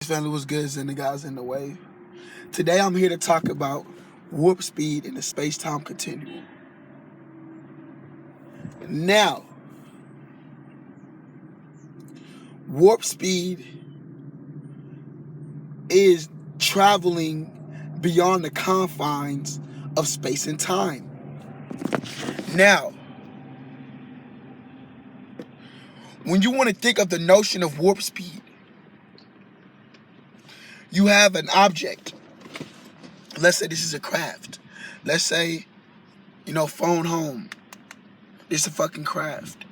Family was good and the guys in the wave. Today I'm here to talk about warp speed in the space-time continuum. Now, warp speed is traveling beyond the confines of space and time. Now, when you want to think of the notion of warp speed, you have an object. Let's say this is a craft. Let's say, phone home. It's a fucking craft.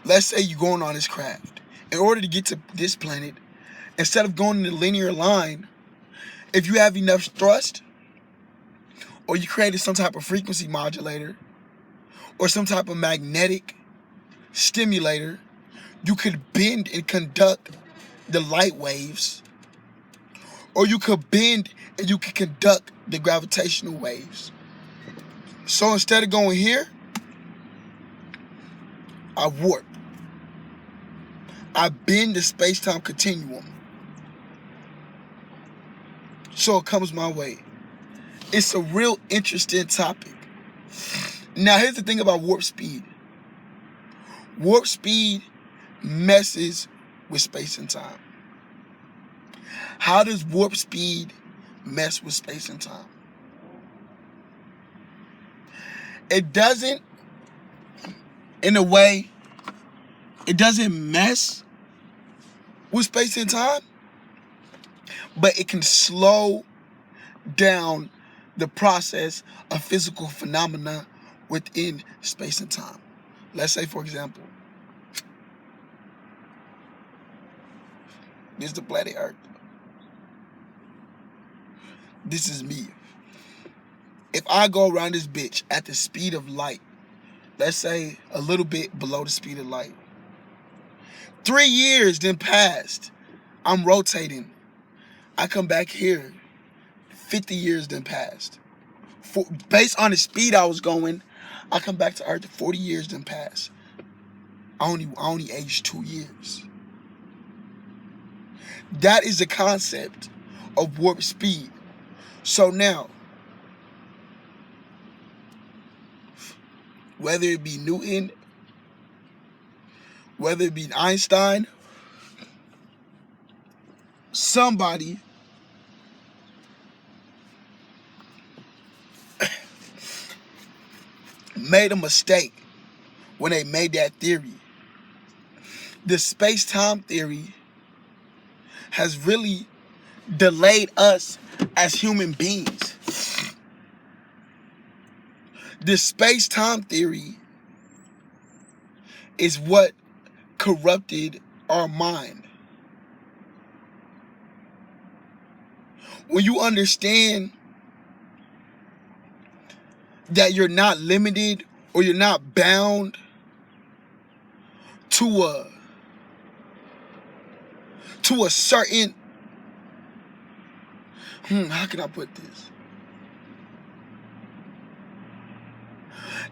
Let's say you're going on this craft. In order to get to this planet, instead of going in a linear line, if you have enough thrust, or you created some type of frequency modulator, or some type of magnetic stimulator, you could bend and conduct the light waves, or you could bend and you could conduct the gravitational waves. So instead of going here, I warp. I bend the space-time continuum so it comes my way. It's a real interesting topic. Now, here's the thing about warp speed. Warp speed messes with space and time. How does warp speed mess with space and time? It doesn't, in a way, it doesn't mess with space and time, but it can slow down the process of physical phenomena within space and time. Let's say, for example, this is the planet Earth. This is me. If I go around this bitch at the speed of light, let's say a little bit below the speed of light, 3 years then passed, I'm rotating. I come back here, 50 years then passed. Based on the speed I was going, I come back to Earth, 40 years then passed. I only aged 2 years. That is the concept of warp speed. So now, whether it be Newton, whether it be Einstein, somebody made a mistake when they made that theory. The space-time theory has really delayed us as human beings. The space-time theory is what corrupted our mind. When you understand that you're not limited or you're not bound to a certain, how can I put this?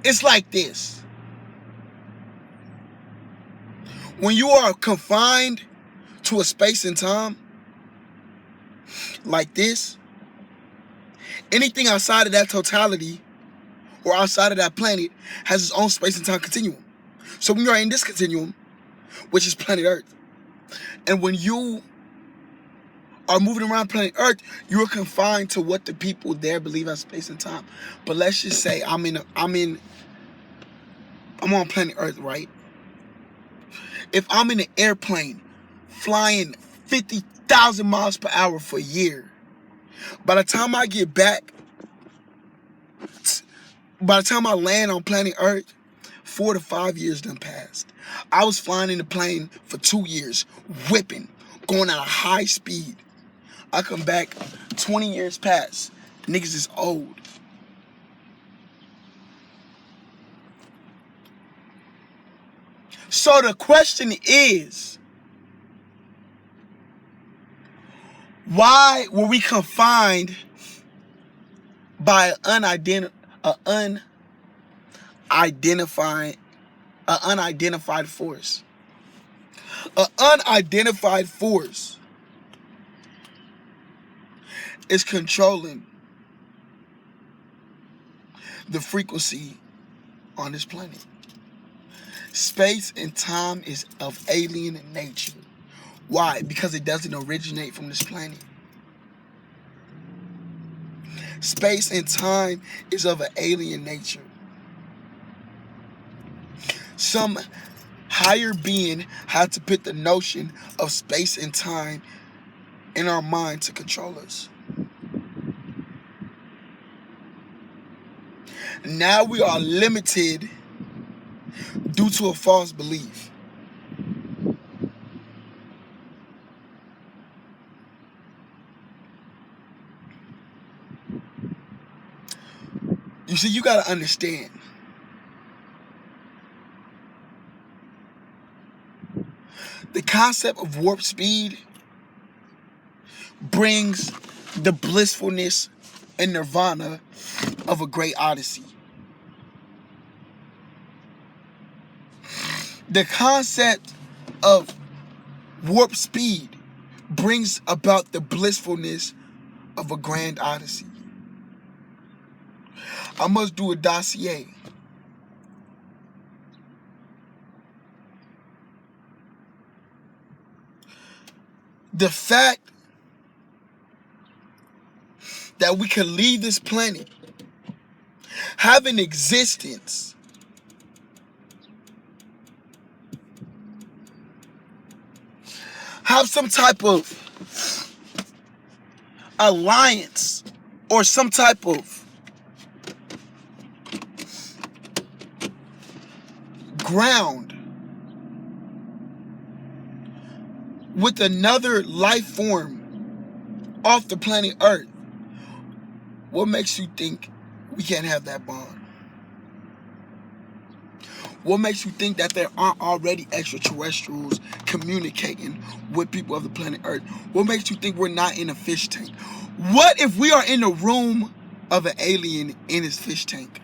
It's like this. When you are confined to a space and time like this, anything outside of that totality or outside of that planet has its own space and time continuum. So when you're in this continuum, which is planet Earth, and when you are moving around planet Earth, you're confined to what the people there believe as space and time. But let's just say I'm on planet Earth, right? If I'm in an airplane flying 50,000 miles per hour for a year, by the time I get back, by the time I land on planet Earth, 4 to 5 years done passed. I was flying in the plane for 2 years, whipping, going at a high speed. I come back, 20 years pass. Niggas is old. So the question is, why were we confined by an unidentified force? An unidentified force is controlling the frequency on this planet. Space and time is of alien nature. Why? Because it doesn't originate from this planet. Space and time is of an alien nature. Some higher being had to put the notion of space and time in our mind to control us. Now we are limited due to a false belief. You see, you got to understand. The concept of warp speed brings the blissfulness and nirvana of a great odyssey. The concept of warp speed brings about the blissfulness of a grand odyssey. I must do a dossier. The fact that we can leave this planet, have an existence, have some type of alliance or some type of ground with another life form off the planet Earth, what makes you think we can't have that bond? What makes you think that there aren't already extraterrestrials communicating with people of the planet Earth? What makes you think we're not in a fish tank? What if we are in the room of an alien in his fish tank?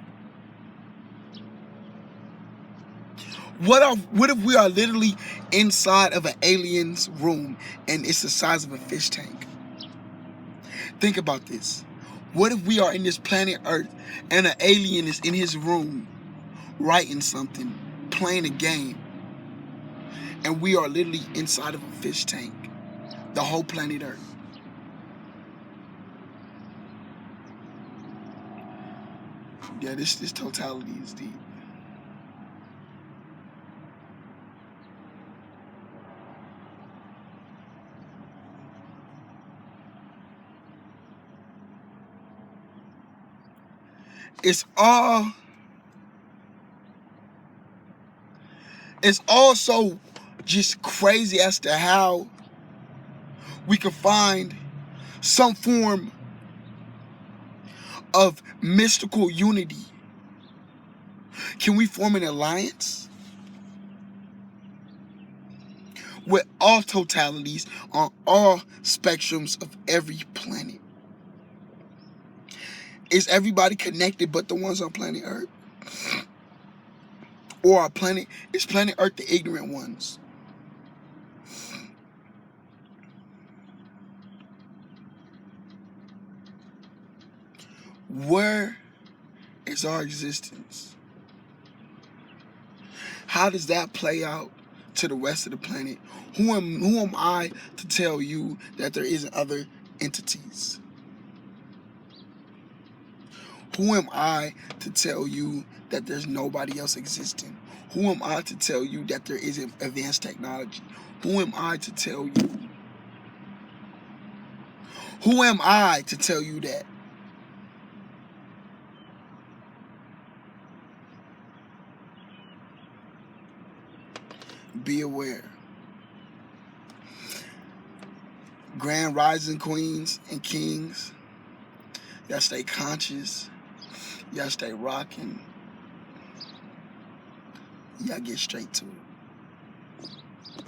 What if we are literally inside of an alien's room and it's the size of a fish tank? Think about this. What if we are in this planet Earth and an alien is in his room writing something, playing a game, and we are literally inside of a fish tank, the whole planet Earth? Yeah, this totality is deep. It's all so just crazy as to how we can find some form of mystical unity. Can we form an alliance with all totalities on all spectrums of every planet? Is everybody connected but the ones on planet Earth? Or is planet Earth the ignorant ones? Where is our existence? How does that play out to the rest of the planet? Who am I to tell you that there isn't other entities? Who am I to tell you that there's nobody else existing? Who am I to tell you that there isn't advanced technology? Who am I to tell you? Who am I to tell you that? Be aware. Grand rising queens and kings, y'all stay conscious. Y'all stay rocking. Y'all get straight to it.